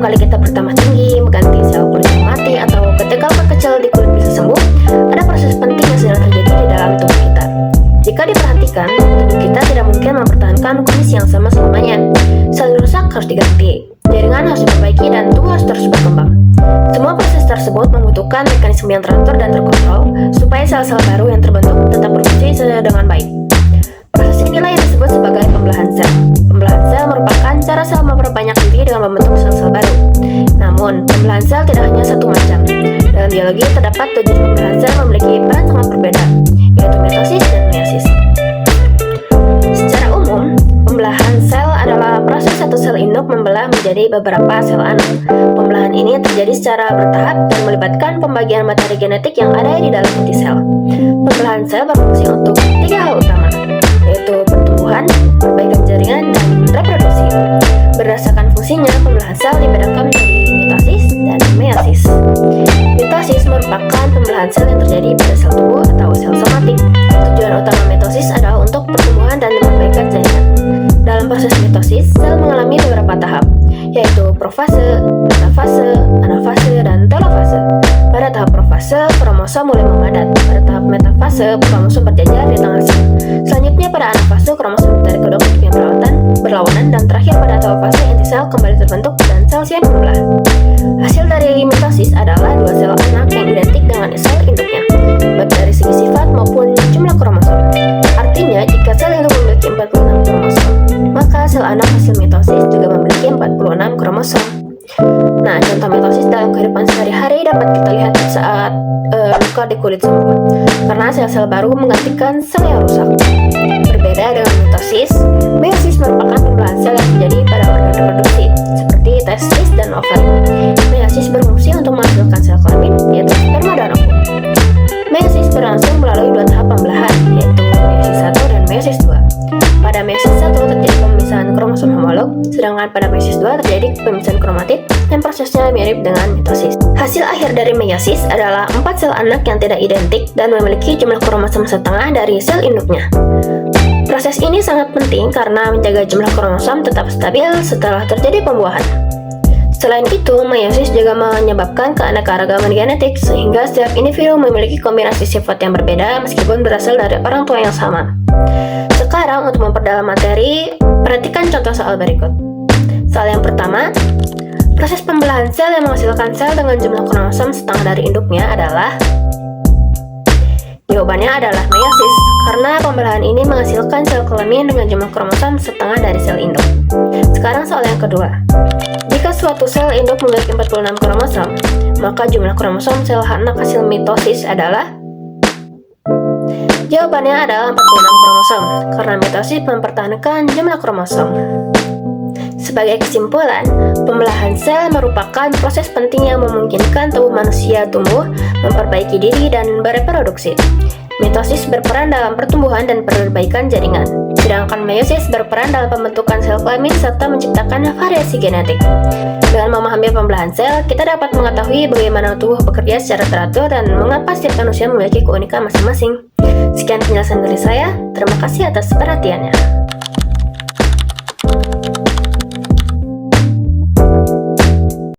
kali kita bertambah tinggi, mengganti sel kulit yang mati, atau ketika luka kecil di kulit bisa sembuh, ada proses penting yang sedang terjadi di dalam tubuh kita. Jika diperhatikan, tubuh kita tidak mungkin mempertahankan kondisi yang sama selamanya. Sel rusak harus diganti, jaringan harus diperbaiki, dan tubuh harus terus berkembang. Semua proses tersebut membutuhkan mekanisme yang teratur dan terkontrol supaya sel-sel baru yang terbentuk tetap berfungsi dengan baik. Proses inilah yang disebut sebagai pembelahan sel. Pembelahan sel merupakan cara sel memperbanyak diri dengan membentuk sel-sel baru. Namun, pembelahan sel tidak hanya satu macam. Dalam biologi terdapat 7 pembelahan sel memiliki peran sangat berbeda, yaitu mitosis dan meiosis. Secara umum, pembelahan sel adalah proses satu sel induk membelah menjadi beberapa sel anak. Pembelahan ini terjadi secara bertahap dan melibatkan pembagian materi genetik yang ada di dalam inti sel. Pembelahan sel berfungsi untuk 3 hal utama, yaitu pertumbuhan, perbaikan jaringan, dan reproduksi. Berdasarkan fungsinya, pembelahan sel dibedakan menjadi mitosis dan meiosis. Mitosis merupakan pembelahan sel yang terjadi pada sel tubuh atau sel somatik. Tujuan utama mitosis adalah untuk pertumbuhan dan perbaikan jaringan. Dalam proses mitosis, sel mengalami beberapa tahap, yaitu profase, metafase, anafase, dan telofase. Pada tahap profase, kromosom mulai memadat. Pada tahap metafase, kromosom berjajar di tengah sel. Selanjutnya pada anafase, kromosom ditarik ke dokumen yang berlawanan, dan terakhir pada telofase, inti sel kembali terbentuk dan sel siap membelah. Hasil dari mitosis adalah 2 sel anak yang identik dengan sel induknya, baik dari segi sifat maupun jumlah kromosom. Artinya, jika sel induk memiliki 46 kromosom, maka sel anak hasil mitosis juga memiliki 46 kromosom. Nah, contoh mitosis dalam kehidupan sehari-hari dapat kita lihat saat luka di kulit sembuh, karena sel-sel baru menggantikan sel yang rusak. Berbeda dengan mitosis, meiosis merupakan pembelahan sel yang terjadi pada organ reproduksi, seperti testis dan ovary. Meiosis berfungsi untuk menghasilkan sel kelamin, yaitu sperma dan ovum. Meiosis berlangsung melalui 2 tahap pembelahan, yaitu meiosis 1 dan meiosis 2. Pada meiosis 1 terjadi pemisahan kromosom homolog, sedangkan pada meiosis 2 terjadi pemisahan kromatid, dan prosesnya mirip dengan mitosis. Hasil akhir dari meiosis adalah 4 sel anak yang tidak identik dan memiliki jumlah kromosom setengah dari sel induknya. Proses ini sangat penting karena menjaga jumlah kromosom tetap stabil setelah terjadi pembuahan. Selain itu, meiosis juga menyebabkan keanekaragaman genetik, sehingga setiap individu memiliki kombinasi sifat yang berbeda meskipun berasal dari orang tua yang sama. Sekarang, untuk memperdalam materi, perhatikan contoh soal berikut. Soal yang pertama, proses pembelahan sel yang menghasilkan sel dengan jumlah kromosom setengah dari induknya adalah... Jawabannya adalah meiosis, karena pembelahan ini menghasilkan sel kelamin dengan jumlah kromosom setengah dari sel induk. Sekarang soal yang kedua. Jika suatu sel induk memiliki 46 kromosom, maka jumlah kromosom sel anak hasil mitosis adalah... Jawabannya adalah 46 kromosom, karena mitosis mempertahankan jumlah kromosom. Sebagai kesimpulan, pembelahan sel merupakan proses penting yang memungkinkan tubuh manusia tumbuh, memperbaiki diri, dan bereproduksi. Mitosis berperan dalam pertumbuhan dan perbaikan jaringan, sedangkan meiosis berperan dalam pembentukan sel kelamin serta menciptakan variasi genetik. Dengan memahami pembelahan sel, kita dapat mengetahui bagaimana tubuh bekerja secara teratur dan mengapa setiap manusia memiliki keunikan masing-masing. Sekian penjelasan dari saya, terima kasih atas perhatiannya.